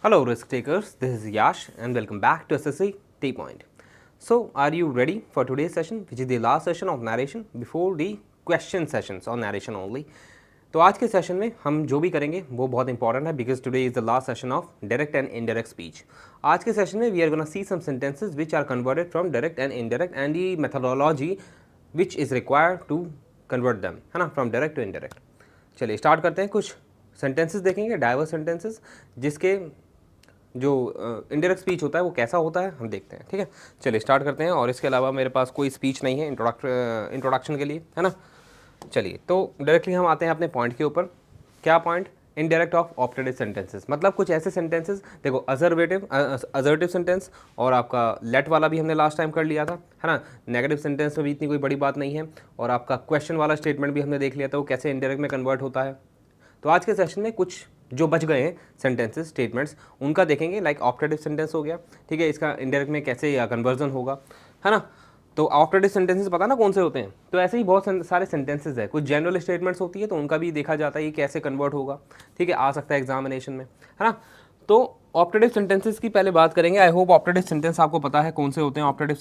Hello, risk takers. This is Yash, and welcome back to SSC T Point. So, are you ready for today's session, which is the last session of narration before the question sessions or narration only? तो आज के session में हम जो भी करेंगे वो बहुत इंपॉर्टेंट है because today is the last session of direct and indirect speech. आज के सेशन में we are gonna see some sentences which are converted from direct and indirect and the methodology which is required to convert them, है ना, from direct to indirect. चलिए start करते हैं. कुछ sentences देखेंगे, डाइवर्स सेंटेंसेस, जिसके जो इनडायरेक्ट स्पीच होता है वो कैसा होता है हम देखते हैं. ठीक है, चलिए स्टार्ट करते हैं. और इसके अलावा मेरे पास कोई स्पीच नहीं है इंट्रोडक्शन के लिए, है ना. चलिए तो डायरेक्टली हम आते हैं अपने पॉइंट के ऊपर. क्या point? Indirect of optative sentences, मतलब कुछ ऐसे सेंटेंसेस, देखो असर्टिव सेंटेंस और आपका लेट वाला भी हमने लास्ट टाइम कर लिया था, है ना. नेगेटिव सेंटेंस में भी इतनी कोई बड़ी बात नहीं है. और आपका क्वेश्चन वाला स्टेटमेंट भी हमने देख लिया था वो कैसे इनडायरेक्ट में कन्वर्ट होता है. तो आज के सेशन में कुछ जो बच गए हैं सेंटेंसेस स्टेटमेंट्स उनका देखेंगे. लाइक ऑप्टेटिव सेंटेंस हो गया, ठीक है, इसका इनडायरेक्ट में कैसे या कन्वर्जन होगा, है ना. तो ऑप्टेटिव सेंटेंसेस पता ना कौन से होते हैं. तो ऐसे ही बहुत सारे सेंटेंसेस है. कुछ जनरल स्टेटमेंट्स होती है तो उनका भी देखा जाता है ये कैसे कन्वर्ट होगा. ठीक है, आ सकता है एग्जामिनेशन में, है ना. तो ऑप्टेटिव सेंटेंसेस की पहले बात करेंगे. आई होप ऑप्टेटिव सेंटेंस आपको पता है कौन से होते हैं. ऑप्टेटिव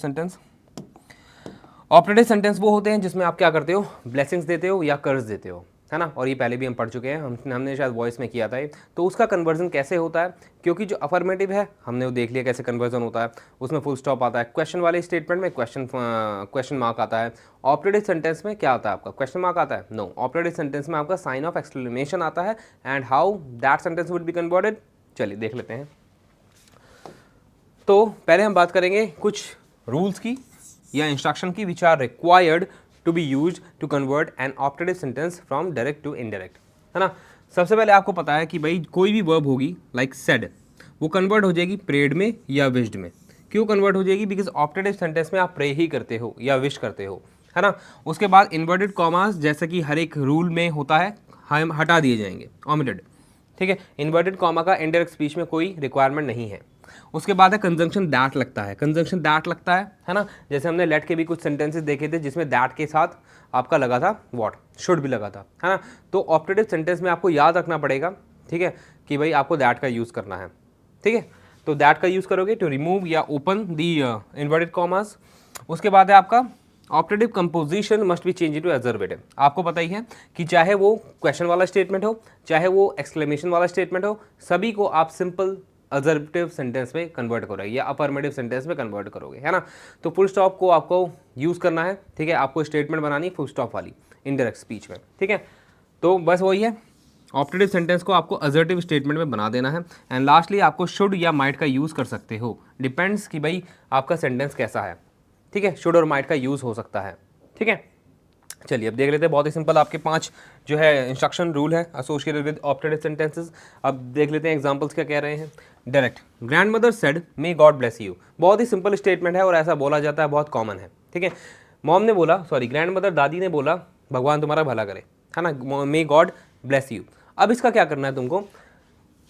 सेंटेंस वो होते हैं जिसमें आप क्या करते हो, ब्लेसिंग्स देते हो या कर्ज देते हो, है ना. और ये पहले भी हम पढ़ चुके हैं, हमने शायद वॉइस में किया था ये. तो उसका कन्वर्जन कैसे होता है, क्योंकि जो अफर्मेटिव है हमने वो देख लिया कैसे कन्वर्जन होता है. उसमें फुल स्टॉप आता है. क्वेश्चन वाले स्टेटमेंट में क्वेश्चन मार्क आता है. ऑपरेटिव सेंटेंस में क्या आता है आपका, क्वेश्चन मार्क आता है. नो, ऑपरेटिव सेंटेंस में आपका साइन ऑफ एक्सक्लेमेशन आता है. And how that sentence would be converted, चलिए देख लेते हैं. तो पहले हम बात करेंगे कुछ रूल्स की या इंस्ट्रक्शन की which are required to be use to convert an optative sentence from direct to indirect, है ना. सबसे पहले आपको पता है कि भाई कोई भी वर्ब होगी लाइक सेड, वो कन्वर्ट हो जाएगी प्रेड में या विश्ड में. क्यों कन्वर्ट हो जाएगी? बिकॉज ऑप्टेटिव सेंटेंस में आप प्रे ही करते हो या विश करते हो, है ना. उसके बाद इन्वर्टेड कॉमास जैसा कि हर एक रूल में होता है हम हटा दिए जाएंगे, ओमिटेड. ठीक है, इन्वर्टेड कॉमा का इनडायरेक्ट स्पीच में कोई रिक्वायरमेंट नहीं है. उसके बाद है कंजंक्शन दैट लगता है. कंजंक्शन दैट लगता है ना. जैसे हमने लेट के भी कुछ सेंटेंसेस देखे थे जिसमें दैट के साथ आपका लगा था व्हाट, शुड भी लगा था, है ना. तो ऑप्टेटिव सेंटेंस में आपको याद रखना पड़ेगा, ठीक है, कि भाई आपको दैट का यूज़ करना है. ठीक है, तो दैट का यूज़ करोगे टू रिमूव या ओपन दी इन्वर्टेड कॉमास. उसके बाद है आपका optative composition must be change to assertive. आपको पता ही है कि चाहे वो क्वेश्चन वाला स्टेटमेंट हो चाहे वो एक्सक्लेमेशन वाला स्टेटमेंट हो, सभी को आप सिंपल अजर्वेटिव सेंटेंस में कन्वर्ट करोगे या अफर्मेटिव सेंटेंस में कन्वर्ट करोगे, है ना. तो फुल स्टॉप को आपको यूज़ करना है. ठीक है, आपको स्टेटमेंट बनानी है फुल स्टॉप वाली इनडायरेक्ट स्पीच में. ठीक है, तो बस वही है, ऑप्टेटिव सेंटेंस को आपको असर्टिव स्टेटमेंट में बना देना है. एंड लास्टली आपको शुड या माइट का यूज़ कर सकते हो, डिपेंड्स कि भाई आपका सेंटेंस कैसा है. ठीक है, शुड और माइट का यूज़ हो सकता है. ठीक है, चलिए अब देख लेते हैं. बहुत ही सिंपल आपके 5 जो है इंस्ट्रक्शन रूल है एसोसिएटेड विद ऑप्टेटिव सेंटेंसेस. अब देख लेते हैं एग्जांपल्स क्या कह रहे हैं. Direct, grand mother said may God bless you. बहुत ही सिंपल स्टेटमेंट है और ऐसा बोला जाता है, बहुत कॉमन है. ठीक है, मॉम ने बोला, सॉरी ग्रैंड मदर दादी ने बोला भगवान तुम्हारा भला करे, है ना, मे गॉड ब्लेस यू. अब इसका क्या करना है तुमको,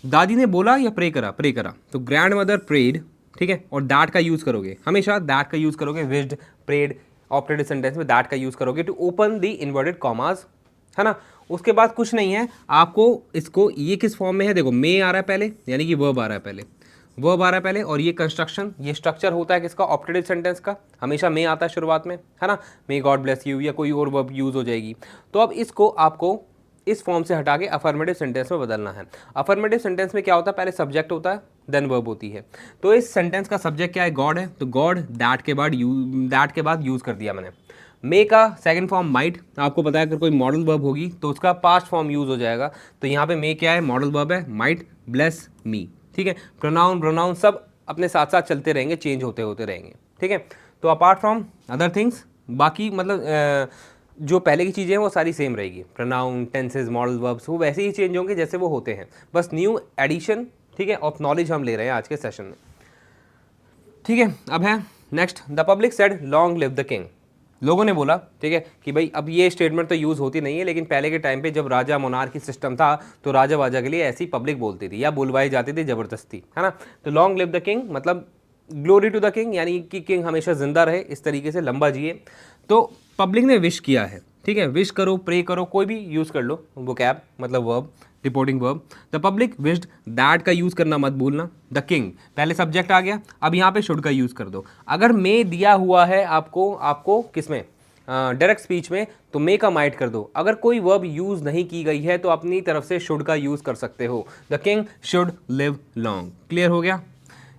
दादी ने बोला या प्रे करा, प्रे करा, तो ग्रैंड मदर प्रेड. ठीक है, और दैट का यूज़ करोगे, हमेशा दैट का यूज़ करोगे. विश्ड, प्रेड, ऑप्टेटिव सेंटेंस में दैट का यूज़ करोगे to open the inverted commas, है ना. उसके बाद कुछ नहीं है आपको, इसको ये किस फॉर्म में है, देखो मे आ रहा है पहले, यानी कि वर्ब आ रहा है पहले, वर्ब आ रहा है पहले, और ये कंस्ट्रक्शन, ये स्ट्रक्चर होता है किसका, ऑप्टेटिव सेंटेंस का. हमेशा मे आता है शुरुआत में, है ना. मे गॉड ब्लेस यू या कोई और वर्ब यूज़ हो जाएगी. तो अब इसको आपको इस फॉर्म से हटा के अफर्मेटिव सेंटेंस में बदलना है. अफर्मेटिव सेंटेंस में क्या होता है, पहले सब्जेक्ट होता है देन वर्ब होती है. तो इस सेंटेंस का सब्जेक्ट क्या है, गॉड है, तो गॉड दैट के बाद यूज़ कर दिया मैंने. मे का सेकंड फॉर्म माइट, आपको पता है अगर कोई मॉडल वर्ब होगी तो उसका पास्ट फॉर्म यूज़ हो जाएगा. तो यहाँ पे मे क्या है, मॉडल वर्ब है, माइट ब्लेस मी. ठीक है, प्रोनाउन सब अपने साथ साथ चलते रहेंगे, चेंज होते होते रहेंगे. ठीक है, तो अपार्ट फ्रॉम अदर थिंग्स बाकी मतलब जो पहले की चीज़ें हैं वो सारी सेम रहेगी. प्रोनाउन, टेंसेज, मॉडल वर्ब्स वो वैसे ही चेंज होंगे जैसे वो होते हैं, बस न्यू एडिशन, ठीक है, ऑफ नॉलेज हम ले रहे हैं आज के सेशन में. ठीक है, अब है next, the public said long live the king. लोगों ने बोला, ठीक है, कि भाई अब ये स्टेटमेंट तो यूज़ होती नहीं है, लेकिन पहले के टाइम पे जब राजा मोनार्की सिस्टम था तो राजा वाजा के लिए ऐसी पब्लिक बोलती थी या बुलवाई जाती थी ज़बरदस्ती, है ना. तो लॉन्ग लिव द किंग मतलब ग्लोरी टू द किंग, यानी कि किंग हमेशा जिंदा रहे, इस तरीके से लंबा जिए. तो पब्लिक ने विश किया है. ठीक है, विश करो, प्रे करो, कोई भी यूज़ कर लो वो कैब मतलब verb, reporting verb. The public wished that का यूज करना मत भूलना। द किंग, पहले सब्जेक्ट आ गया, अब यहाँ पे शुड का यूज कर दो। अगर मे दिया हुआ है आपको किसमें, डायरेक्ट स्पीच में, तो मे का माइट कर दो। अगर कोई वर्ब यूज नहीं की गई है तो अपनी तरफ से शुड का यूज कर सकते हो। The king should live long. Clear हो गया।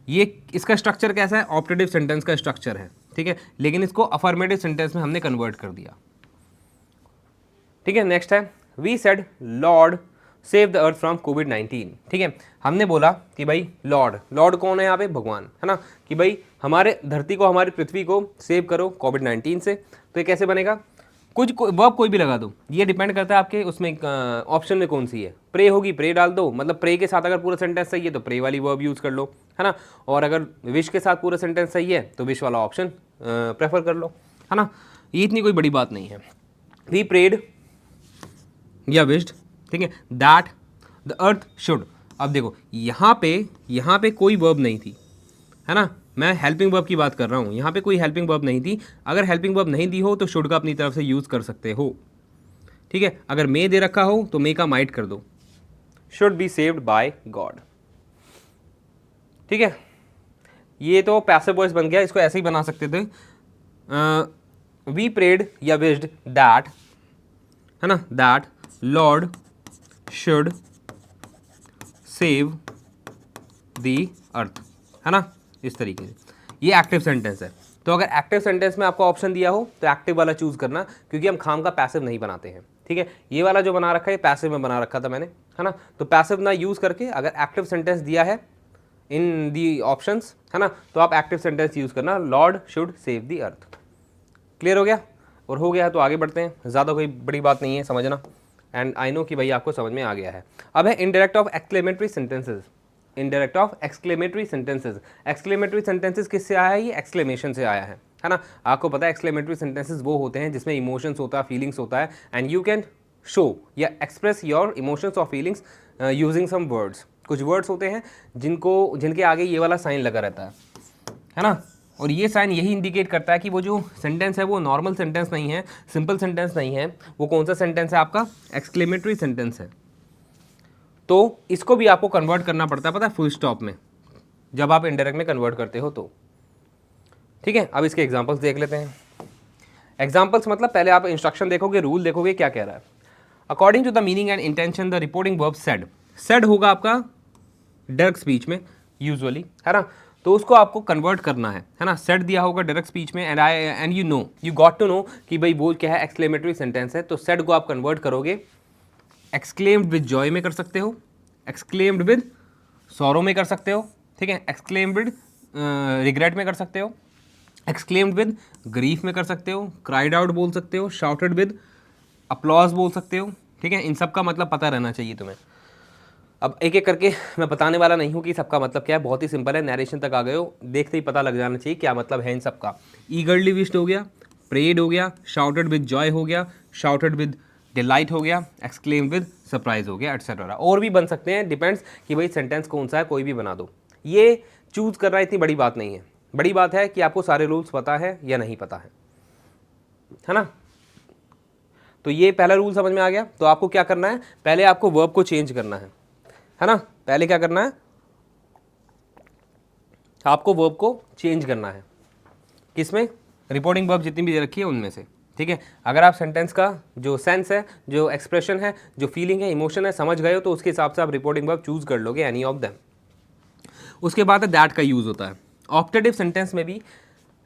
ये इसका स्ट्रक्चर कैसा है, ऑप्टेटिव सेंटेंस का स्ट्रक्चर है, ठीक है, लेकिन इसको अफर्मेटिव सेंटेंस में हमने कन्वर्ट कर दिया, ठीक है। नेक्स्ट है we said Lord save the earth from कोविड-19, ठीक है। हमने बोला कि भाई लॉर्ड कौन है यहाँ पे, भगवान है ना, कि भाई हमारे धरती को, हमारी पृथ्वी को सेव करो कोविड-19 से। तो ये कैसे बनेगा, कुछ वर्ब कोई भी लगा दो, ये डिपेंड करता है आपके उसमें ऑप्शन में कौन सी है। प्रे होगी, प्रे डाल दो, मतलब प्रे के साथ अगर पूरा सेंटेंस सही है तो प्रे वाली वर्ब यूज़ कर लो, है ना। और अगर विश के साथ पूरा सेंटेंस सही है तो विश वाला ऑप्शन प्रेफर कर लो, है ना। ये इतनी कोई बड़ी बात नहीं है। वी प्रेड या विश्ड, ठीक है, दैट द अर्थ शुड। अब देखो यहाँ पे कोई वर्ब नहीं थी, है ना, मैं हेल्पिंग वर्ब की बात कर रहा हूँ, यहाँ पे कोई हेल्पिंग वर्ब नहीं थी। अगर हेल्पिंग वर्ब नहीं दी हो तो शुड का अपनी तरफ से यूज़ कर सकते हो, ठीक है। अगर मे दे रखा हो तो मे का माइट कर दो, should be saved by God, ठीक है। ये तो पैसिव वॉइस बन गया, इसको ऐसे ही बना सकते थे, वी प्रेड या विश्ड दैट, है ना, that Lord should save the अर्थ, है ना, इस तरीके से। ये एक्टिव सेंटेंस है। तो अगर एक्टिव सेंटेंस में आपको ऑप्शन दिया हो तो एक्टिव वाला चूज करना, क्योंकि हम खाम का पैसिव नहीं बनाते हैं, ठीक है। ये वाला जो बना रखा है पैसिव में बना रखा था मैंने, है ना। तो पैसिव ना यूज करके अगर एक्टिव सेंटेंस दिया है इन दी ऑप्शंस, है ना, तो आप एक्टिव सेंटेंस यूज करना, Lord should save the earth. Clear हो गया। और हो गया है तो आगे बढ़ते हैं, ज़्यादा कोई बड़ी बात नहीं है, समझना। एंड आई नो कि भाई आपको समझ में आ गया है। अब है indirect of exclamatory sentences. Indirect of exclamatory sentences. Exclamatory sentences किससे आया है, ये एक्सक्लेमेशन से आया है ना। आपको पता है एक्सक्लेमेटरी सेंटेंसेज वो होते हैं जिसमें इमोशंस होता है, फीलिंग्स होता है, एंड यू कैन शो या एक्सप्रेस योर इमोशंस और फीलिंग्स यूजिंग सम वर्ड्स। कुछ वर्ड्स होते हैं जिनके आगे ये वाला साइन लगा रहता है ना। और ये साइन यही इंडिकेट करता है कि वो जो सेंटेंस है वो नॉर्मल सेंटेंस नहीं है, सिंपल सेंटेंस नहीं है। वो कौन सा सेंटेंस है आपका, एक्सक्लेमेटरी सेंटेंस है। तो इसको भी आपको कन्वर्ट करना पड़ता है, पता है, फुल स्टॉप में, जब आप इनडायरेक्ट में कन्वर्ट करते हो तो, ठीक है। अब इसके एग्जांपल्स देख लेते हैं। एग्जांपल्स मतलब पहले आप इंस्ट्रक्शन देखोगे, रूल देखोगे क्या कह रहा है। According to the meaning and intention the reporting verb said. Said होगा आपका डायरेक्ट स्पीच में यूजुअली, है ना, तो उसको आपको कन्वर्ट करना है ना। सेड दिया होगा डायरेक्ट स्पीच में, and you got to know कि भाई वो क्या है, एक्सक्लेमेटरी सेंटेंस है। तो सेड को आप कन्वर्ट करोगे, एक्सक्लेम्ड विद जॉय में कर सकते हो, एक्सक्लेम्ड विद सॉरो में कर सकते हो, ठीक है, एक्सक्लेम्ड विद रिग्रेट में कर सकते हो, एक्सक्लेम्ड विद ग्रीफ में कर सकते हो, क्राइड आउट बोल सकते हो, शाउटेड विद अपलॉज बोल सकते हो, ठीक है। इन सब का मतलब पता रहना चाहिए तुम्हें। अब एक एक करके मैं बताने वाला नहीं हूँ कि सबका मतलब क्या है, बहुत ही सिंपल है। नैरेशन तक आ गए हो, देखते ही पता लग जाना चाहिए क्या मतलब है इन सबका। ईगरली विश्ड हो गया, प्रेड हो गया, शाउटेड विद जॉय हो गया, शाउटेड विद डिलाइट हो गया, एक्सक्लेम विद सरप्राइज हो गया, एटसेट्रा। और भी बन सकते हैं, डिपेंड्स कि भाई सेंटेंस कौन सा है, कोई भी बना दो। ये चूज करना इतनी बड़ी बात नहीं है, बड़ी बात है कि आपको सारे रूल्स पता है या नहीं पता है ना। तो ये पहला रूल समझ में आ गया। तो आपको क्या करना है, पहले आपको वर्ब को चेंज करना है ना। पहले क्या करना है, आपको वर्ब को चेंज करना है। किसमें, रिपोर्टिंग वर्ब जितनी भी दे रखी है उनमें से, ठीक है। अगर आप सेंटेंस का जो सेंस है, जो एक्सप्रेशन है, जो फीलिंग है, इमोशन है, समझ गए हो तो उसके हिसाब से आप रिपोर्टिंग वर्ब चूज कर लोगे, एनी ऑफ देम। उसके बाद दैट का यूज होता है। ऑप्टेटिव सेंटेंस में भी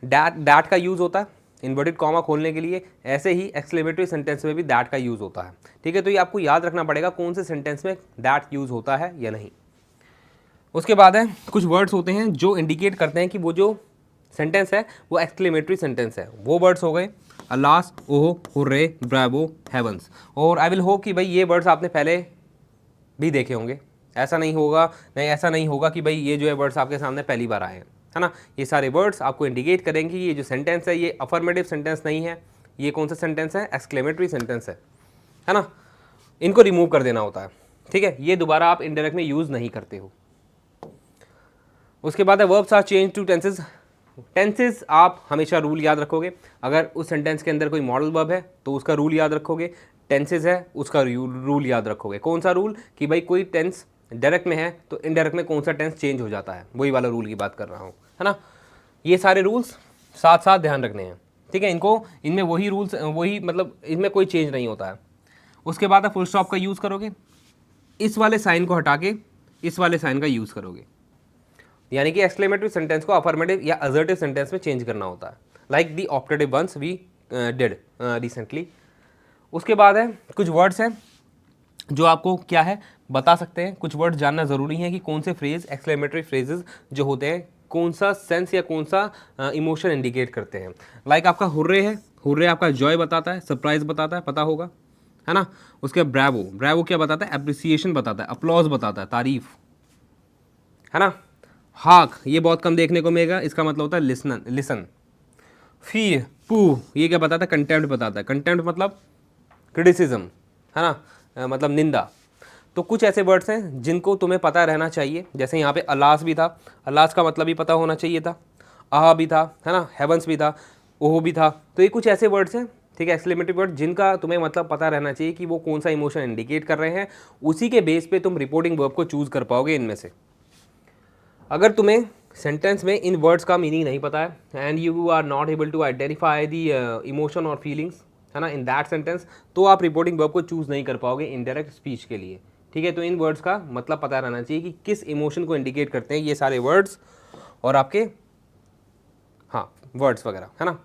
दैट का यूज होता है इन्वर्टेड कॉमा खोलने के लिए, ऐसे ही एक्सक्लेमेटरी सेंटेंस में भी दैट का यूज होता है, ठीक है। तो ये आपको याद रखना पड़ेगा कौन से सेंटेंस में दैट यूज होता है या नहीं। उसके बाद है कुछ वर्ड्स होते हैं जो इंडिकेट करते हैं कि वो जो सेंटेंस है वो एक्सक्लेमेटरी सेंटेंस है। वो वर्ड्स हो गए अलास, ओह, हुर्रे, ब्रावो, हेवंस। और आई विल होप कि भाई ये वर्ड्स आपने पहले भी देखे होंगे। ऐसा नहीं होगा कि भाई ये जो है वर्ड्स आपके सामने पहली बार आए हैं, है ना। ये सारे वर्ड्स आपको इंडिकेट करेंगे कि ये जो सेंटेंस है ये अफर्मेटिव सेंटेंस नहीं है। ये कौन सा सेंटेंस है, एक्सक्लेमेटरी सेंटेंस है ना। इनको रिमूव कर देना होता है, ठीक है। ये दोबारा आप इनडायरेक्ट में यूज़ नहीं करते हो। उसके बाद है verbs are change to tenses. Tenses आप हमेशा रूल याद रखोगे। अगर उस सेंटेंस के अंदर कोई मॉडल वर्ब है तो उसका रूल याद रखोगे। टेंसेज है उसका रूल याद रखोगे। कौन सा रूल? कि भाई कोई टेंस डायरेक्ट में है तो इनडायरेक्ट में कौन सा टेंस चेंज हो जाता है, वही वाला रूल की बात कर रहा हूँ, है ना। ये सारे रूल्स साथ साथ ध्यान रखने हैं, ठीक है। इनमें वही रूल्स, वही मतलब इनमें कोई चेंज नहीं होता है। उसके बाद आप फुल स्टॉप का यूज़ करोगे, इस वाले साइन को हटा के इस वाले साइन का यूज़ करोगे, यानी कि एक्सक्लेमेटरी सेंटेंस को अफर्मेटिव या असर्टिव सेंटेंस में चेंज करना होता है, like the optative ones we did recently. उसके बाद है कुछ वर्ड्स हैं जो आपको क्या है बता सकते हैं, कुछ वर्ड्स जानना ज़रूरी है कि कौन से फ्रेज, एक्सक्लेमेटरी फ्रेजेस जो होते हैं कौन सा सेंस या कौन सा इमोशन इंडिकेट करते हैं। लाइक आपका हुर्रे है, हुर्रे आपका जॉय बताता है, सरप्राइज बताता है, पता होगा, है ना। उसके ब्रावो, ब्रावो क्या बताता है? अप्रिसिएशन बताता है, अप्लॉज बताता है, तारीफ, है ना। हाक ये बहुत कम देखने को मिलेगा, इसका मतलब होता है लिसन। फी पू ये क्या बताता है? कंटेम्प्ट बताता है, कंटेम्प्ट मतलब क्रिटिसिज्म, है ना, मतलब निंदा। तो कुछ ऐसे वर्ड्स हैं जिनको तुम्हें पता रहना चाहिए, जैसे यहाँ पे अलास भी था, अलास का मतलब भी पता होना चाहिए था, आह भी था, है ना, हेवंस भी था, ओह भी था। तो ये कुछ ऐसे वर्ड्स हैं, ठीक है, एक्सक्लेमेटरी वर्ड, जिनका तुम्हें मतलब पता रहना चाहिए कि वो कौन सा इमोशन इंडिकेट कर रहे हैं। उसी के बेस पे तुम रिपोर्टिंग वर्ब को चूज कर पाओगे इनमें से। अगर तुम्हें सेंटेंस में इन वर्ड्स का मीनिंग नहीं पता है and you are not able to identify the emotion और फीलिंग्स, है ना, इन दैट सेंटेंस, तो आप रिपोर्टिंग वर्ब को चूज नहीं कर पाओगे इनडायरेक्ट स्पीच के लिए, ठीक है। तो इन वर्ड्स का मतलब पता रहना चाहिए कि किस इमोशन को इंडिकेट करते हैं ये सारे वर्ड्स और आपके, हाँ, वर्ड्स वगैरह, है ना।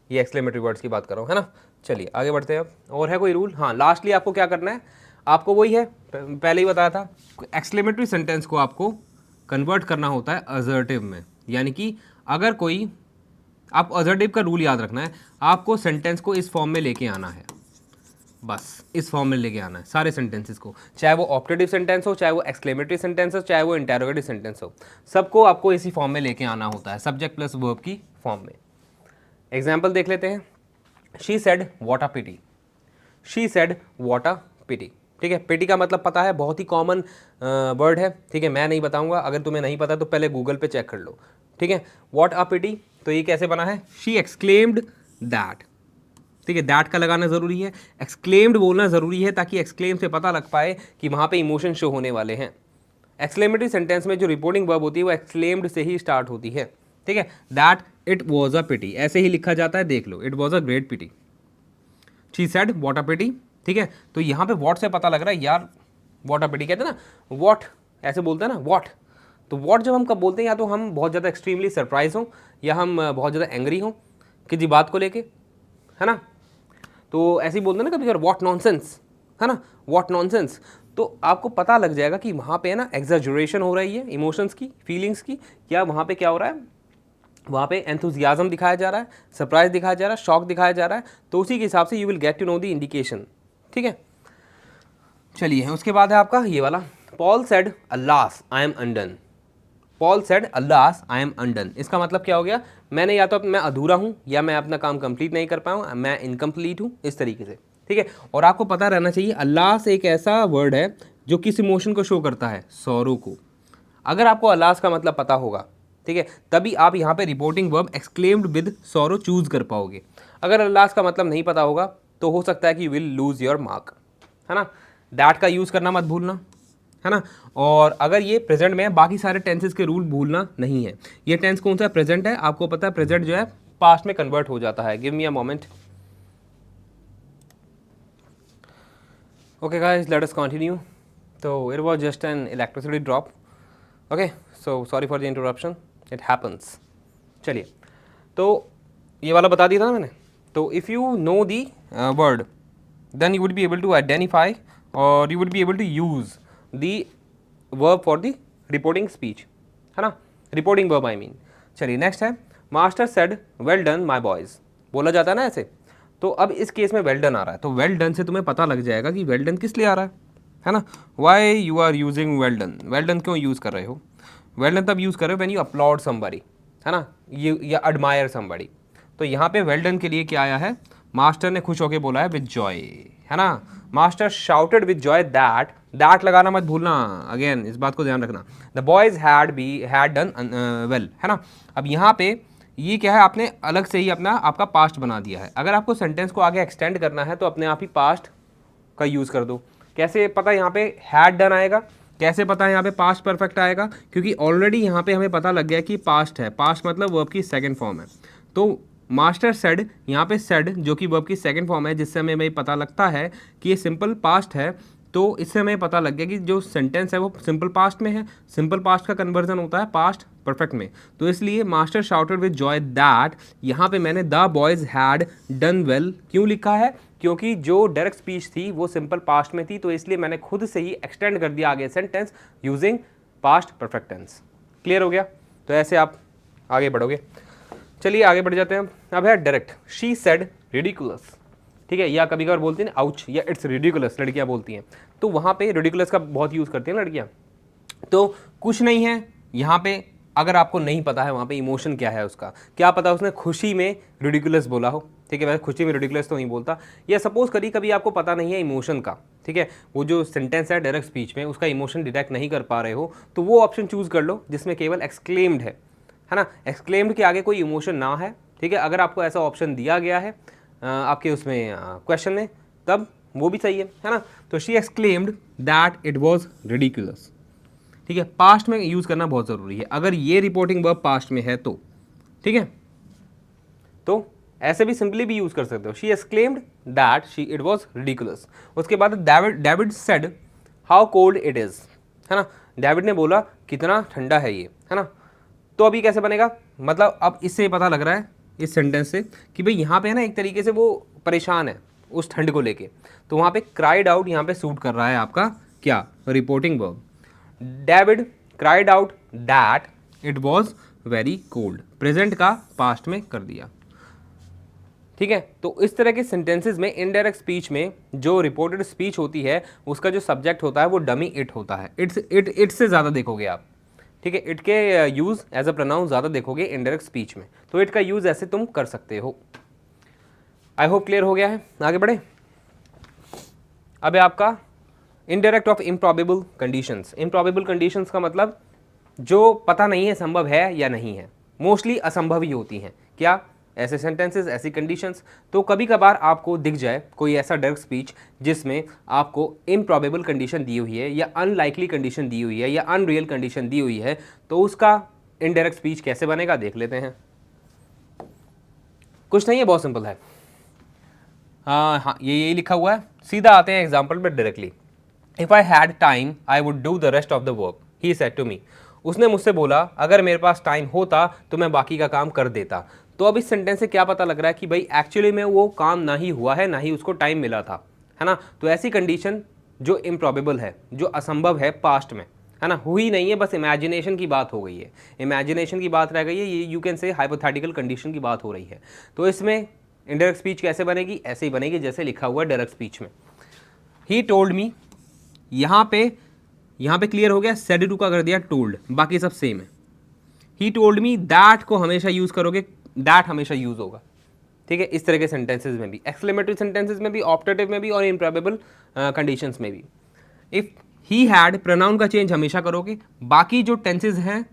ये एक्सक्लेमेटरी वर्ड्स की बात कर रहा हूँ, है ना। चलिए आगे बढ़ते हैं अब। और है कोई रूल? हाँ, लास्टली आपको क्या करना है, आपको वही है पहले ही बताया था, एक्सक्लेमेटरी सेंटेंस को आपको कन्वर्ट करना होता है असर्टिव में। यानी कि अगर कोई, आप असर्टिव का रूल याद रखना है, आपको सेंटेंस को इस फॉर्म में लेके आना है, बस इस फॉर्म में लेके आना है सारे सेंटेंसेस को, चाहे वो ऑप्टेटिव सेंटेंस हो, चाहे वो एक्सक्लेमेटरी सेंटेंस हो, चाहे वो इंटेरोगेटिव सेंटेंस हो, सबको आपको इसी फॉर्म में लेके आना होता है, सब्जेक्ट प्लस वर्ब की फॉर्म में। एग्जाम्पल देख लेते हैं। She said what a pity, she said what a pity, ठीक है। पिटी का मतलब पता है, बहुत ही कॉमन वर्ड है, ठीक है, मैं नहीं बताऊंगा, अगर तुम्हें नहीं पता तो पहले गूगल पे चेक कर लो, ठीक है। व्हाट अ पिटी, तो ये कैसे बना है? शी एक्सक्लेम्ड दैट, ठीक है, दैट का लगाना जरूरी है, एक्सक्लेम्ड बोलना जरूरी है ताकि एक्सक्लेम से पता लग पाए कि वहां पे इमोशन शो होने वाले हैं। एक्सक्लेमेटरी सेंटेंस में जो रिपोर्टिंग वर्ब होती है वो एक्सक्लेम्ड से ही स्टार्ट होती है, ठीक है। That it was a pity ऐसे ही लिखा जाता है, देख लो, it was a great pity. She said what a pity, ठीक है। तो यहाँ पे व्हाट से पता लग रहा है यार, व्हाट अ पिटी कहते हैं ना, व्हाट ऐसे बोलते हैं ना, व्हाट। तो व्हाट जब हम कब बोलते हैं, या तो हम बहुत ज़्यादा एक्सट्रीमली सरप्राइज हों, या हम बहुत ज़्यादा एंग्री हों किसी बात को लेके, है ना। तो ऐसे ही बोलते हैं ना कभी, व्हाट नॉनसेंस, है ना, व्हाट नॉनसेंस। तो आपको पता लग जाएगा कि वहाँ पे है ना एग्जैजुरेशन हो रही है इमोशंस की, फीलिंग्स की, या वहाँ पे क्या हो रहा है, वहाँ पे एंथुजियाज्म दिखाया जा रहा है, सरप्राइज दिखाया जा रहा है, शॉक दिखाया जा रहा है। तो उसी के हिसाब से you will get to know the indication, ठीक है। चलिए उसके बाद है आपका ये वाला, Paul said alas I am undone, Paul said alas I am undone, इसका मतलब क्या हो गया? मैंने या तो मैं अधूरा हूँ, या मैं अपना काम कंप्लीट नहीं कर पाया हूँ, मैं इनकम्प्लीट हूँ, इस तरीके से, ठीक है। और आपको पता रहना चाहिए अल्लास एक ऐसा वर्ड है जो किस इमोशन को शो करता है? सॉरो को। अगर आपको अल्लास का मतलब पता होगा, ठीक है, तभी आप यहाँ पे reporting verb exclaimed with sorrow choose कर पाओगे। अगर अल्लास का मतलब नहीं पता होगा तो हो सकता है कि you will lose your mark, है ना। दैट का यूज़ करना मत भूलना, है ना। और अगर ये प्रेजेंट में है, बाकी सारे टेंसेस के रूल भूलना नहीं है। ये टेंस कौन सा है? प्रेजेंट है, आपको पता है प्रेजेंट जो है पास्ट में कन्वर्ट हो जाता है। Give me a moment. Okay guys, let us continue. तो it was just an electricity drop, okay, so sorry for the interruption, it happens. चलिए, तो ये वाला बता दिया था ना मैंने। तो if you know the word then you would be able to identify और you would be able to use the verb for the reporting speech, है ना, रिपोर्टिंग वर्ब आई मीन। चलिए नेक्स्ट है, master said well done my boys, बोला जाता है ना ऐसे। तो अब इस केस में वेल डन आ रहा है, तो वेल डन से तुम्हें पता लग जाएगा कि वेल डन किस लिए आ रहा है ना। Why you are using well done, well done क्यों यूज़ कर रहे हो? वेल डन तब यूज़ कर रहे हो व्हेन यू अपलॉड समबडी, है ना, ये या एडमायर समबडी। तो यहाँ पे वेल डन के लिए क्या आया है? मास्टर ने खुश होकर बोला है विद जॉय, है ना। Master shouted with Joy that, that लगाना मत भूलना, अगेन इस बात को ध्यान रखना। The boys had done well, है ना। अब यहाँ पे ये क्या है, आपने अलग से ही अपना आपका पास्ट बना दिया है। अगर आपको सेंटेंस को आगे एक्सटेंड करना है तो अपने आप ही पास्ट का यूज़ कर दो। कैसे पता यहाँ पे हैड डन आएगा, कैसे पता यहाँ पे पास्ट परफेक्ट आएगा, क्योंकि ऑलरेडी यहाँ पे हमें पता लग गया कि पास्ट है, पास्ट मतलब वर्ब की सेकंड फॉर्म है। तो मास्टर सेड, यहाँ पे सेड जो कि वर्ब की सेकंड फॉर्म है, जिससे हमें पता लगता है कि ये सिंपल पास्ट है। तो इससे हमें पता लग गया कि जो सेंटेंस है वो सिंपल पास्ट में है। सिंपल पास्ट का कन्वर्जन होता है पास्ट परफेक्ट में। तो इसलिए master shouted with Joy that, यहाँ पे मैंने the boys had done well क्यों लिखा है, क्योंकि जो डायरेक्ट स्पीच थी वो सिंपल पास्ट में थी, तो इसलिए मैंने खुद से ही एक्सटेंड कर दिया आगे sentence using past perfect tense. Clear हो गया? तो ऐसे आप आगे बढ़ोगे। चलिए आगे बढ़ जाते हैं। अब है डायरेक्ट। शी सेड रिडिकुलस, ठीक है, या कभी कभार बोलती हैं आउच या इट्स रिडिकुलस, लड़कियां बोलती हैं, तो वहाँ पे रिडिकुलस का बहुत यूज़ करती हैं लड़कियां। तो कुछ नहीं है यहाँ पे, अगर आपको नहीं पता है वहाँ पे इमोशन क्या है उसका, क्या पता उसने खुशी में रिडिकुलस बोला हो, ठीक है, वैसे खुशी में रिडिकुलस तो नहीं बोलता, या सपोज करी कभी आपको पता नहीं है इमोशन का, ठीक है, वो जो सेंटेंस है डायरेक्ट स्पीच में उसका इमोशन डिटेक्ट नहीं कर पा रहे हो, तो वो ऑप्शन चूज़ कर लो जिसमें केवल एक्सक्लेम्ड है ना, एक्सक्लेम्ड के आगे कोई इमोशन ना है, ठीक है। अगर आपको ऐसा ऑप्शन दिया गया है आपके उसमें क्वेश्चन में, तब वो भी सही है ना। तो she exclaimed that it was ridiculous, ठीक है, पास्ट में यूज़ करना बहुत ज़रूरी है अगर ये रिपोर्टिंग वर्ब पास्ट में है तो, ठीक है। तो ऐसे भी सिंपली भी यूज़ कर सकते हो, she exclaimed that she it was ridiculous. उसके बाद David said how cold it is, है ना, डेविड ने बोला कितना ठंडा है ये, है ना। तो अभी कैसे बनेगा, मतलब अब इससे पता लग रहा है इस सेंटेंस से कि भाई यहाँ पे है ना एक तरीके से वो परेशान है उस ठंड को लेके, तो वहाँ पे क्राइड आउट यहाँ पे सूट कर रहा है आपका क्या, reporting verb. David cried out that it was very cold, present का पास्ट में कर दिया, ठीक है। तो इस तरह के सेंटेंसेस में इनडायरेक्ट स्पीच में जो रिपोर्टेड स्पीच होती है उसका जो सब्जेक्ट होता है वो डमी इट होता है। इट से ज़्यादा देखोगे आप, ठीक है, इट के यूज़ एज अ प्रोनाउन ज़्यादा देखोगे इनडायरेक्ट स्पीच में, तो इट का यूज़ ऐसे तुम कर सकते हो। आई होप क्लियर हो गया है। आगे बढ़े। अब है आपका indirect of improbable conditions. Improbable conditions का मतलब जो पता नहीं है संभव है या नहीं है, मोस्टली असंभव ही होती हैं। क्या? ऐसे सेंटेंसेस, ऐसी कंडीशंस। तो कभी कभार आपको दिख जाए कोई ऐसा डायरेक्ट स्पीच जिसमें आपको इम्प्रॉबेबल कंडीशन दी हुई है या अनलाइकली कंडीशन दी हुई है या अनरियल कंडीशन दी हुई है, तो उसका इनडायरेक्ट स्पीच कैसे बनेगा देख लेते हैं। कुछ नहीं है, बहुत सिंपल है। हाँ, ये यही लिखा हुआ है। सीधा आते हैं एग्जाम्पल पर directly. If I had time I would do the rest of the work, he said to me. उसने मुझसे बोला अगर मेरे पास टाइम होता तो मैं बाकी का काम कर देता। तो अब इस सेंटेंस से क्या पता लग रहा है कि भाई एक्चुअली में वो काम ना ही हुआ है, ना ही उसको टाइम मिला था, है ना। तो ऐसी कंडीशन जो इम्प्रॉबेबल है, जो असंभव है पास्ट में, है ना, हुई नहीं है, बस इमेजिनेशन की बात हो गई है, इमेजिनेशन की बात रह गई है, ये you can say hypothetical condition की बात हो रही है। तो इसमें इनडायरेक्ट स्पीच कैसे बनेगी, ऐसे ही बनेगी जैसे लिखा हुआ है डायरेक्ट स्पीच में। ही टोल्ड मी, यहाँ पे क्लियर हो गया, सेड टू का कर दिया टोल्ड, बाकी सब सेम है। ही टोल्ड मी, दैट को हमेशा यूज करोगे, दैट हमेशा यूज होगा, ठीक है, इस तरह के सेंटेंसेस में भी, एक्सक्लेमेटरी सेंटेंसेस में भी, ऑप्टेटिव में भी और इम्प्रॉबेबल कंडीशंस में भी। इफ ही हैड, प्रोनाउन का चेंज हमेशा करोगे, बाकी जो टेंसेज हैं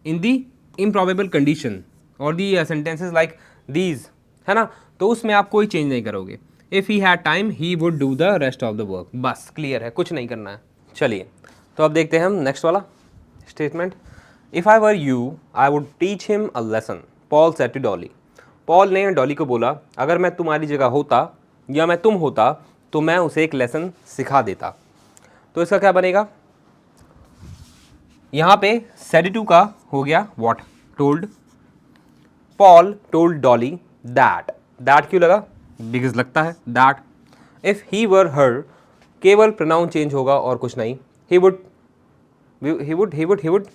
इन दी इम्प्रॉबेबल कंडीशन और दी सेंटेंसेज लाइक दीज, है ना, तो उसमें आप कोई चेंज नहीं करोगे। If he had time he would do the rest of the work, बस क्लियर है, कुछ नहीं करना है। चलिए तो अब देखते हैं हम नेक्स्ट वाला statement. If I were you I would teach him a lesson, Paul said to Dolly. Paul ने डॉली को बोला अगर मैं तुम्हारी जगह होता या मैं तुम होता तो मैं उसे एक लेसन सिखा देता। तो इसका क्या बनेगा, यहाँ पे सेड टू का हो गया what, told. Paul told Dolly that, that क्यों लगा, बिकॉज लगता है दैट। इफ ही वर हर, केवल प्रोनाउन चेंज होगा और कुछ नहीं। ही वुड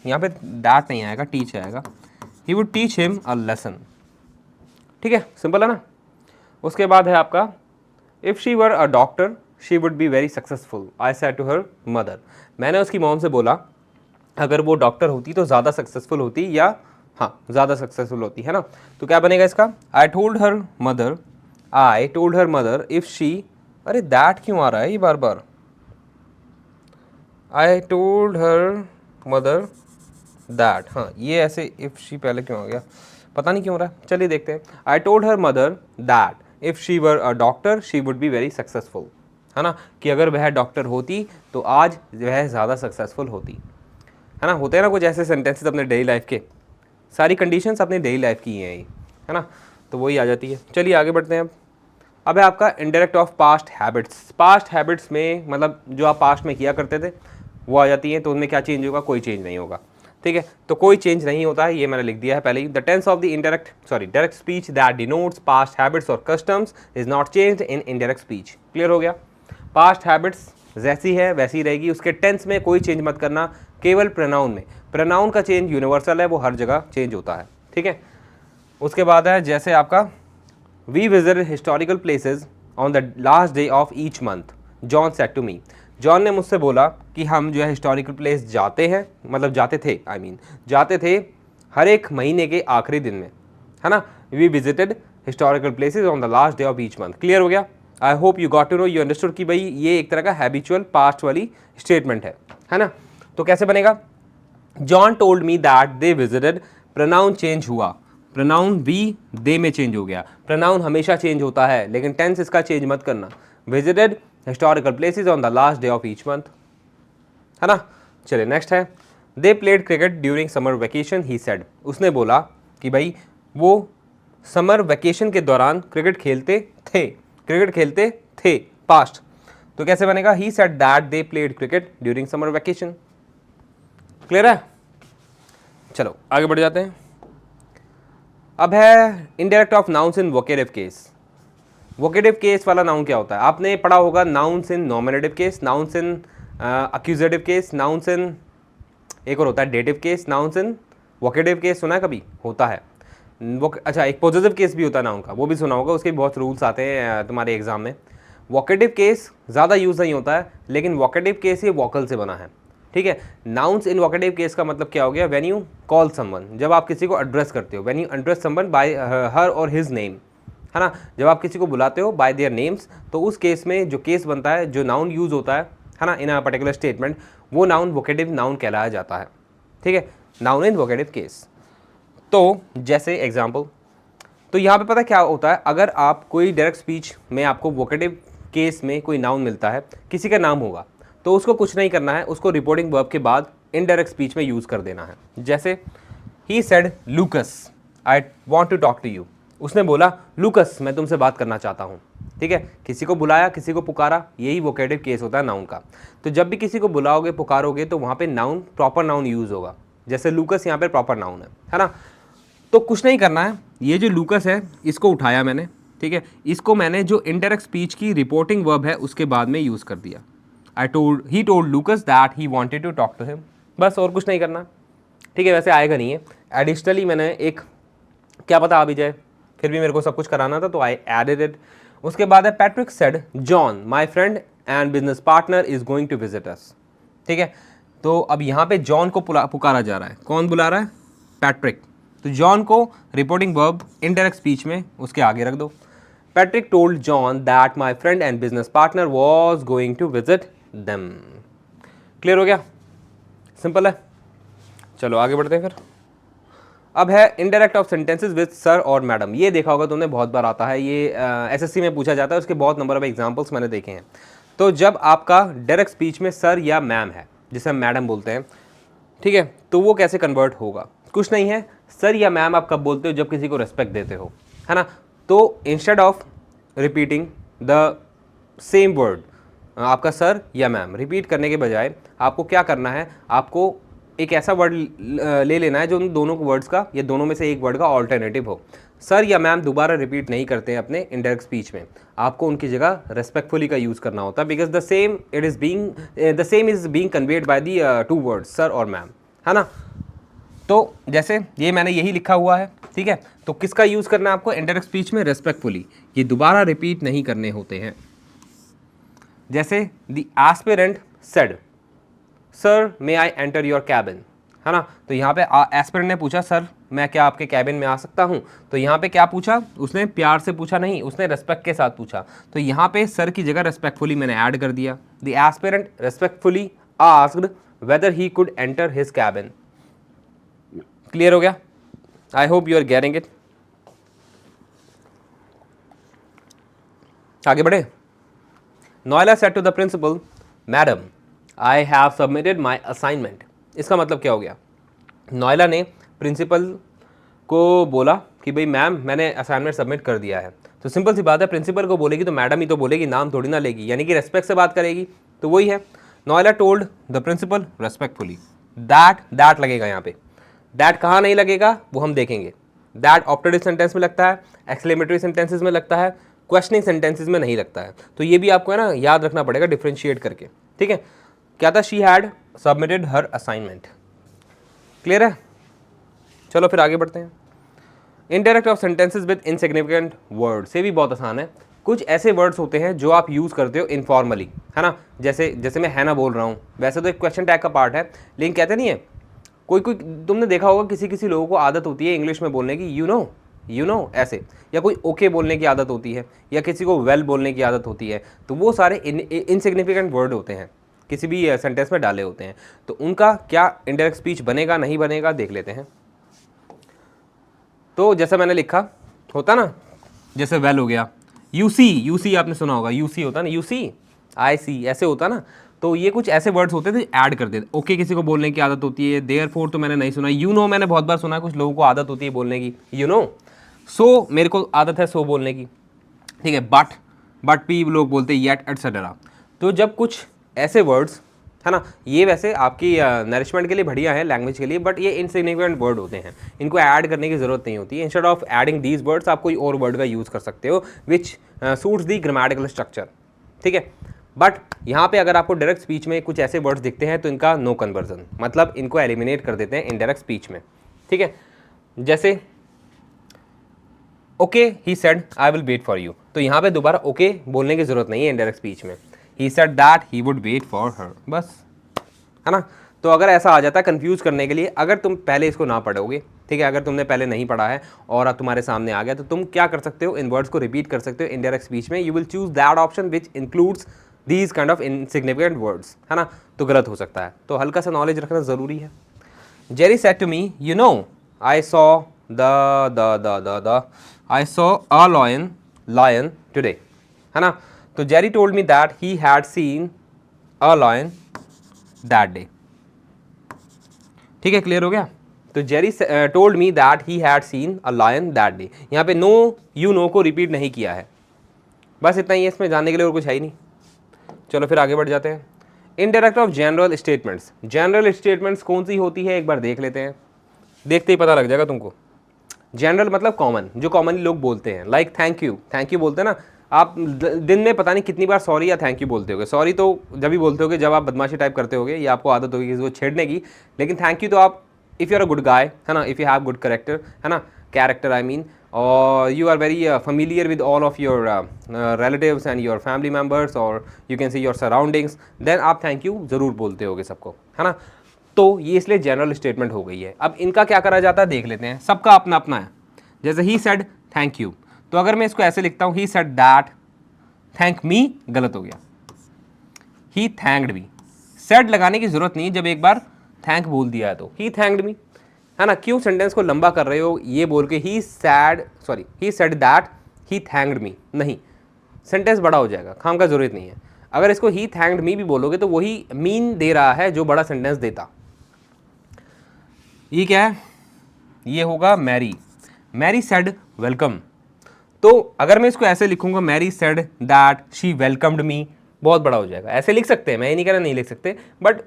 यहाँ पे दैट नहीं आएगा, टीच आएगा। He would teach him a lesson, ठीक है, सिंपल है ना। उसके बाद है आपका if she were a doctor she would be very successful, I said to her mother. मैंने उसकी मॉम से बोला अगर वो डॉक्टर होती तो ज़्यादा सक्सेसफुल होती, या हाँ ज़्यादा सक्सेसफुल होती, है ना। तो क्या बनेगा इसका, I told her mother if she, अरे दैट क्यों आ रहा है ये बार बार, I told her mother that, हाँ ये ऐसे इफ़ शी पहले क्यों आ गया, पता नहीं क्यों हो रहा है, चलिए देखते हैं। आई told her mother that if she were a doctor she would be very successful, है ना, कि अगर वह डॉक्टर होती तो आज वह ज़्यादा सक्सेसफुल होती, है ना। होते हैं ना कुछ ऐसे सेंटेंसेस अपने डेली लाइफ के, सारी कंडीशंस अपनी डेली लाइफ की हैं ये, है ना, तो वही आ जाती है। चलिए आगे बढ़ते हैं। अब है आपका indirect of past habits. Past habits में मतलब जो आप पास्ट में किया करते थे वो आ जाती हैं, तो उनमें क्या चेंज होगा, कोई चेंज नहीं होगा, ठीक है, तो कोई चेंज नहीं होता है, ये मैंने लिख दिया है पहले ही। The tense of the direct speech that denotes past habits और customs is not changed in indirect speech. Clear हो गया, पास्ट हैबिट्स जैसी है वैसी रहेगी, उसके टेंस में कोई चेंज मत करना, केवल प्रोनाउन में। प्रोनाउन का चेंज यूनिवर्सल है, वो हर जगह चेंज होता है, ठीक है। उसके बाद है जैसे आपका we visited historical places on the last day of each month, John said to me. John ने मुझसे बोला कि हम जो है हिस्टोरिकल प्लेस जाते हैं, मतलब जाते थे, जाते थे हर एक महीने के आखिरी दिन में, है ना। We visited historical places on the last day of each month. Clear हो गया, I hope you got to know, you understood कि भाई ये एक तरह का हैबिचुअल पास्ट वाली स्टेटमेंट है ना। तो कैसे बनेगा, John told me that they visited, pronoun change हुआ, प्रोनाउन वी दे में चेंज हो गया, प्रोनाउन हमेशा चेंज होता है लेकिन टेंस इसका चेंज मत करना। Visited historical places on the last day of each month, है ना। चलिए नेक्स्ट है, they played cricket during summer vacation he said. उसने बोला कि भाई वो समर वेकेशन के दौरान क्रिकेट खेलते थे, क्रिकेट खेलते थे, पास्ट, तो कैसे बनेगा, ही said that they played cricket during summer vacation. Clear है, चलो आगे बढ़ जाते हैं। अब है indirect of nouns in vocative case. Vocative case वाला नाउन क्या होता है, आपने पढ़ा होगा nouns in nominative case, nouns in accusative case, nouns in एक और होता है dative case, nouns in vocative case सुना है कभी, होता है वो, अच्छा एक पॉजिटिव केस भी होता है नाउन का, वो भी सुना होगा, उसके भी बहुत रूल्स आते हैं तुम्हारे एग्जाम में। वोकेटिव केस ज़्यादा यूज़ नहीं होता है, लेकिन वोकेटिव केस ये वोकल से बना है, ठीक है। नाउन्स इन वोकेटिव केस का मतलब क्या हो गया, व्हेन यू कॉल समवन, जब आप किसी को एड्रेस करते हो, when you address someone bye हर और हिज नेम, है ना, जब आप किसी को बुलाते हो बाय देयर नेम्स, तो उस केस में जो केस बनता है, जो नाउन यूज़ होता है ना, इन अ पर्टिकुलर स्टेटमेंट, वो नाउन वोकेटिव नाउन कहलाया जाता है, ठीक है, नाउन इन वोकेटिव केस। तो जैसे एग्जाम्पल, तो यहाँ पे पता क्या होता है, अगर आप कोई डायरेक्ट स्पीच में आपको वोकेटिव केस में कोई नाउन मिलता है, किसी का नाम होगा, तो उसको कुछ नहीं करना है, उसको रिपोर्टिंग वर्ब के बाद इनडायरेक्ट स्पीच में यूज़ कर देना है। जैसे he said Lucas I want to talk to you, उसने बोला लूकस मैं तुमसे बात करना चाहता हूँ, ठीक है, किसी को बुलाया, किसी को पुकारा, यही वोकेटिव केस होता है नाउन का। तो जब भी किसी को बुलाओगे, पुकारोगे, तो वहाँ पे नाउन, प्रॉपर नाउन यूज़ होगा, जैसे लूकस यहाँ पे प्रॉपर नाउन है ना। तो कुछ नहीं करना है, ये जो लूकस है इसको उठाया मैंने, ठीक है, इसको मैंने जो इनडायरेक्ट स्पीच की रिपोर्टिंग वर्ब है उसके बाद में यूज़ कर दिया। He told Lucas that he wanted to talk to him, बस और कुछ नहीं करना, ठीक है। वैसे आएगा नहीं है, एडिशनली मैंने एक, क्या पता आ भी जाए, फिर भी मेरे को सब कुछ कराना था तो आई एडेड इट। उसके बाद है Patrick said John my friend and business partner is going to visit us, ठीक है। तो अब यहाँ पे जॉन को पुकारा जा रहा है, कौन बुला रहा है, पैट्रिक, तो जॉन को रिपोर्टिंग वर्ब इनडायरेक्ट स्पीच में उसके आगे रख दो। Patrick told John that my friend and business partner was going to visit them. Clear हो गया, सिंपल है। चलो आगे बढ़ते हैं फिर। अब है indirect of sentences with sir और मैडम। ये देखा होगा तुमने, बहुत बार आता है ये, एसएससी में पूछा जाता है, उसके बहुत नंबर ऑफ एग्जांपल्स मैंने देखे हैं। तो जब आपका डायरेक्ट स्पीच में सर या मैम है, जिसे हम मैडम बोलते हैं, ठीक है, तो वो कैसे कन्वर्ट होगा, कुछ नहीं है, सर या मैम आप कब बोलते हो, जब किसी को रेस्पेक्ट देते हो, है ना। तो instead of repeating the same word, आपका सर या मैम रिपीट करने के बजाय आपको क्या करना है, आपको एक ऐसा वर्ड ले लेना है जो उन दोनों वर्ड्स का या दोनों में से एक वर्ड का ऑल्टरनेटिव हो। सर या मैम दोबारा रिपीट नहीं करते हैं अपने इनडायरेक्ट स्पीच में, आपको उनकी जगह रेस्पेक्टफुली का यूज़ करना होता है, because the same is being conveyed by the two words sir और मैम, है ना। तो जैसे ये मैंने यही लिखा हुआ है, ठीक है, तो किसका यूज़ करना है आपको इनडायरेक्ट स्पीच में, रेस्पेक्टफुली, ये दोबारा रिपीट नहीं करने होते हैं। जैसे the aspirant said sir may I enter your cabin, है ना। तो यहाँ पे एस्पिरेंट ने पूछा सर मैं क्या आपके कैबिन में आ सकता हूँ, तो यहाँ पे क्या पूछा उसने, प्यार से पूछा नहीं, उसने रेस्पेक्ट के साथ पूछा, तो यहाँ पे सर की जगह रेस्पेक्टफुली मैंने ऐड कर दिया। The aspirant respectfully asked whether he could enter his cabin. Clear हो गया, I hope you are getting it. आगे बढ़े। Noela said to the principal, madam I have submitted my assignment. इसका मतलब क्या हो गया? नोएला ने प्रिंसिपल को बोला कि भाई मैम मैंने असाइनमेंट सबमिट कर दिया है। तो सिंपल सी बात है, प्रिंसिपल को बोलेगी तो मैडम ही तो बोलेगी, नाम थोड़ी ना लेगी, यानी कि रेस्पेक्ट से बात करेगी। तो वही है, Noela told the principal respectfully that लगेगा यहाँ पे। दैट कहाँ नहीं लगेगा वो हम देखेंगे। दैट ऑप्टेटिव सेंटेंस में लगता है, एक्सक्लेमेटरी सेंटेंसेस में लगता है, क्वेश्चनिंग सेंटेंसेस में नहीं लगता है। तो ये भी आपको है ना याद रखना पड़ेगा डिफ्रेंशिएट करके, ठीक है। क्या था? She had submitted her assignment. Clear है? चलो फिर आगे बढ़ते हैं। Indirect of sentences with insignificant words, ये भी बहुत आसान है। कुछ ऐसे वर्ड्स होते हैं जो आप यूज़ करते हो इनफॉर्मली, है ना। जैसे मैं है ना बोल रहा हूँ, वैसे तो एक क्वेश्चन टैग का पार्ट है, लेकिन कहते नहीं है कोई तुमने देखा होगा किसी लोगों को आदत होती है इंग्लिश में बोलने की, यू नो ऐसे, या कोई ओके बोलने की आदत होती है, या किसी को वेल बोलने की आदत होती है। तो वो सारे इनसिग्निफिकेंट वर्ड होते हैं, किसी भी सेंटेंस में डाले होते हैं। तो उनका क्या इंडायरेक्ट स्पीच बनेगा नहीं बनेगा देख लेते हैं। तो जैसा मैंने लिखा होता ना, जैसे वेल हो गया, यू सी आपने सुना होगा, यू सी होता ना, यू सी आई सी ऐसे होता ना। तो ये कुछ ऐसे वर्ड्स होते थे ऐड कर देते। ओके किसी को बोलने की आदत होती है, देयरफॉर तो मैंने नहीं सुना, यू नो मैंने बहुत बार सुना है, कुछ लोगों को आदत होती है बोलने की, यू नो। सो मेरे को आदत है सो बोलने की, ठीक है। बट भी लोग बोलते हैं येट एटसेट्रा। तो जब कुछ ऐसे वर्ड्स, है ना, ये वैसे आपकी नरिशमेंट के लिए बढ़िया है, लैंग्वेज के लिए, बट ये इनसिग्निफिकेंट वर्ड होते हैं, इनको ऐड करने की ज़रूरत नहीं होती है। Instead of adding these words आप कोई और वर्ड का यूज़ कर सकते हो विच सूट्स दी ग्रामेटिकल स्ट्रक्चर, ठीक है। बट यहाँ पे अगर आपको डायरेक्ट स्पीच में कुछ ऐसे वर्ड्स दिखते हैं तो इनका नो कन्वर्जन, मतलब इनको एलिमिनेट कर देते हैं इनडायरेक्ट स्पीच में, ठीक है। जैसे okay he said I will wait for you, तो यहाँ पे दोबारा ओके बोलने की जरूरत नहीं है इनडायरेक्ट स्पीच में। He said that he would wait for her, बस, है ना। तो अगर ऐसा आ जाता है कंफ्यूज करने के लिए, अगर तुम पहले इसको ना पढ़ोगे, ठीक है, अगर तुमने पहले नहीं पढ़ा है और अब तुम्हारे सामने आ गया, तो तुम क्या कर सकते हो, इन वर्ड्स को रिपीट कर सकते हो इनडायरेक्ट स्पीच में। You will choose that option which includes these kind of insignificant words, है ना। तो गलत हो सकता है, तो हल्का सा नॉलेज रखना ज़रूरी है। Jerry said to me, you know I saw the I saw a lion today, है ना। तो Jerry told me that he had seen a lion that day, ठीक है, क्लियर हो गया। तो Jerry told me that he had seen a lion that day। यहाँ पे नो यू नो को रिपीट नहीं किया है, बस इतना ही है इसमें, जानने के लिए और कुछ है ही नहीं। चलो फिर आगे बढ़ जाते हैं। Indirect of general statements, general statements कौन सी होती है एक बार देख लेते हैं, देखते ही पता लग जाएगा तुमको। जनरल मतलब कॉमन, जो कॉमनली लोग बोलते हैं, लाइक थैंक यू बोलते हैं ना। आप दिन में पता नहीं कितनी बार सॉरी या थैंक यू बोलते होगे। सॉरी तो जब भी बोलते होगे जब आप बदमाशी टाइप करते होगे या आपको आदत होगी किसी को छेड़ने की, लेकिन थैंक यू तो आप if you are a good guy, है ना, if you have good character, है ना, कैरेक्टर आई मीन, और you are very familiar with all of your relatives and your family members, or you can see your surroundings, then आप thank you ज़रूर बोलते होगे सबको, है ना। तो ये इसलिए जनरल स्टेटमेंट हो गई है। अब इनका क्या करा जाता है देख लेते हैं, सबका अपना अपना है। जैसे ही सेड थैंक यू, तो अगर मैं इसको ऐसे लिखता हूँ, ही सेड दैट थैंक मी, गलत हो गया, ही थैंक्ड मी। सेड लगाने की जरूरत नहीं, जब एक बार थैंक बोल दिया है तो ही थैंक्ड मी, है ना। क्यों सेंटेंस को लंबा कर रहे हो ये बोल के ही said that he thanked me, नहीं, सेंटेंस बड़ा हो जाएगा, खाम का जरूरत नहीं है। अगर इसको ही थैंक्ड मी भी बोलोगे तो वही मीन दे रहा है जो बड़ा सेंटेंस देता। ये क्या है, ये होगा मैरी सेड वेलकम। तो अगर मैं इसको ऐसे लिखूंगा, Mary said that she welcomed me, बहुत बड़ा हो जाएगा। ऐसे लिख सकते हैं, मैं ये नहीं कह रहा नहीं लिख सकते, बट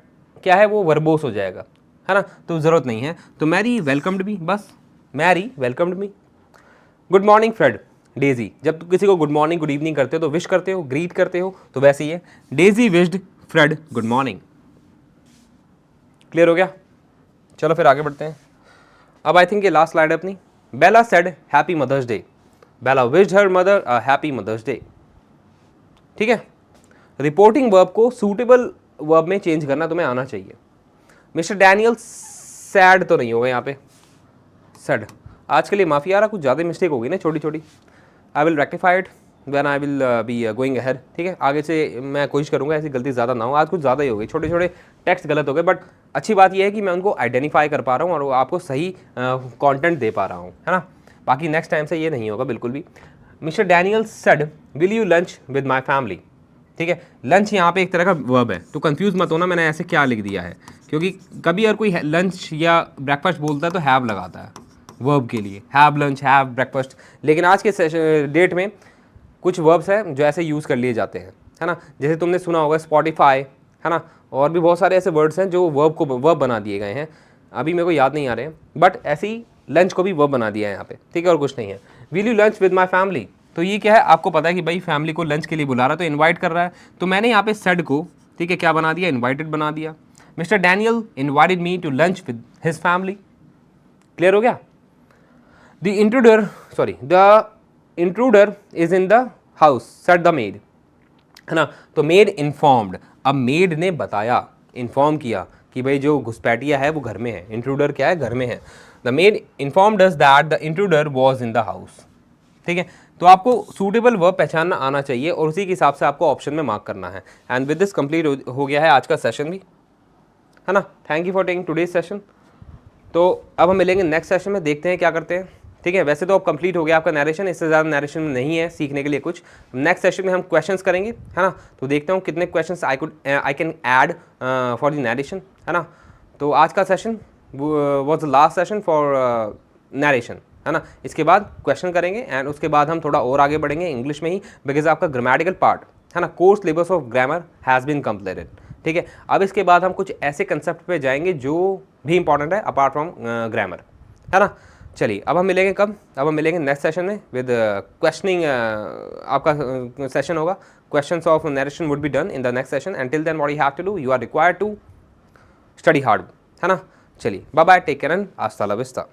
क्या है वो वर्बोस हो जाएगा, है ना, तो ज़रूरत नहीं है। तो मैरी वेलकम्ड मी, बस मैरी वेलकम्ड मी। गुड मॉर्निंग फ्रेड डेजी, जब तुम किसी को गुड मॉर्निंग गुड इवनिंग करते हो तो विश करते हो, ग्रीट करते हो, तो वैसे ही है, Daisy wished Fred good morning. Clear हो गया। चलो फिर आगे बढ़ते हैं। अब आई थिंक ये लास्ट स्लाइड है अपनी। Bella said happy Mother's Day, Bella wished her mother a happy Mother's Day, ठीक है। रिपोर्टिंग वर्ब को सूटेबल वर्ब में चेंज करना तुम्हें आना चाहिए। मिस्टर डैनियल सैड तो नहीं होगा यहाँ पे, सैड आज के लिए माफ़ी, आ रहा कुछ ज़्यादा मिस्टेक होगी ना छोटी छोटी। I will rectify it when I will be going ahead, ठीक है। आगे से मैं कोशिश करूँगा ऐसी गलती ज़्यादा ना हो, आज कुछ ज़्यादा ही हो गई, छोटे छोटे टेक्स्ट गलत हो गए, बट अच्छी बात यह है कि मैं उनको आइडेंटिफाई कर पा रहा हूँ और वो आपको सही कंटेंट दे पा रहा हूँ, है ना। बाकी नेक्स्ट टाइम से ये नहीं होगा बिल्कुल भी। Mister Daniel said will you lunch with my family. ठीक है, लंच यहाँ पे एक तरह का वर्ब है, तो कंफ्यूज मत होना मैंने ऐसे क्या लिख दिया है, क्योंकि कभी अगर कोई लंच या ब्रेकफास्ट बोलता है तो हैव लगाता है वर्ब के लिए, हैव लंच, हैव ब्रेकफास्ट। लेकिन आज के डेट में कुछ वर्ब्स हैं जो ऐसे यूज़ कर लिए जाते हैं, है ना। जैसे तुमने सुना होगा स्पॉटिफाई, है ना, और भी बहुत सारे ऐसे वर्ड्स हैं जो वर्ब को वर्ब बना दिए गए हैं, अभी मेरे को याद नहीं आ रहे हैं, बट ऐसे ही लंच को भी वर्ब बना दिया है यहाँ पे, ठीक है, और कुछ नहीं है। Will you lunch with my family, तो ये क्या है, आपको पता है कि भाई फैमिली को लंच के लिए बुला रहा है, तो इन्वाइट कर रहा है, तो मैंने यहाँ पे सेड को, ठीक है, क्या बना दिया, इन्वाइटेड बना दिया। Mister Daniel invited me to lunch with his family. Clear हो गया। The intruder is in the house said the maid, है ना। तो मेड इन्फॉर्म्ड, अब मेड ने बताया, इन्फॉर्म किया कि भाई जो घुसपैठिया है वो घर में है, इंट्रूडर क्या है, घर में है। The made informed us that the intruder was in the house. ठीक है, तो आपको सूटेबल वर्ब पहचानना आना चाहिए और उसी के हिसाब से आपको ऑप्शन में मार्क करना है। एंड विद दिस कंप्लीट हो गया है आज का सेशन भी, है ना। Thank you for taking today's session. तो अब हम मिलेंगे नेक्स्ट सेशन में, देखते हैं क्या करते हैं। ठीक है, वैसे तो अब कंप्लीट हो गया आपका नरेशन, इससे ज़्यादा नरेशन में नहीं है सीखने के लिए कुछ। नेक्स्ट सेशन में हम क्वेश्चंस करेंगे, है ना। तो देखते हूँ कितने questions I can add for the narration, है ना। तो आज का session was the last session for narration, है ना। इसके बाद क्वेश्चन करेंगे एंड उसके बाद हम थोड़ा और आगे बढ़ेंगे इंग्लिश में ही, बिकॉज आपका ग्रामेटिकल पार्ट, है ना, course syllabus of grammar has been completed. ठीक है, अब इसके बाद हम कुछ ऐसे कंसेप्ट पे जाएंगे जो भी इंपॉर्टेंट है अपार्ट फ्रॉम ग्रामर, है ना। चलिए, अब हम मिलेंगे कब, अब हम मिलेंगे नेक्स्ट सेशन में विद क्वेश्चनिंग, आपका सेशन होगा, questions of narration would be done in the next session. And till then what you have to do, you are required to study hard, है ना। चलिए, bye bye, take care and हasta la vista।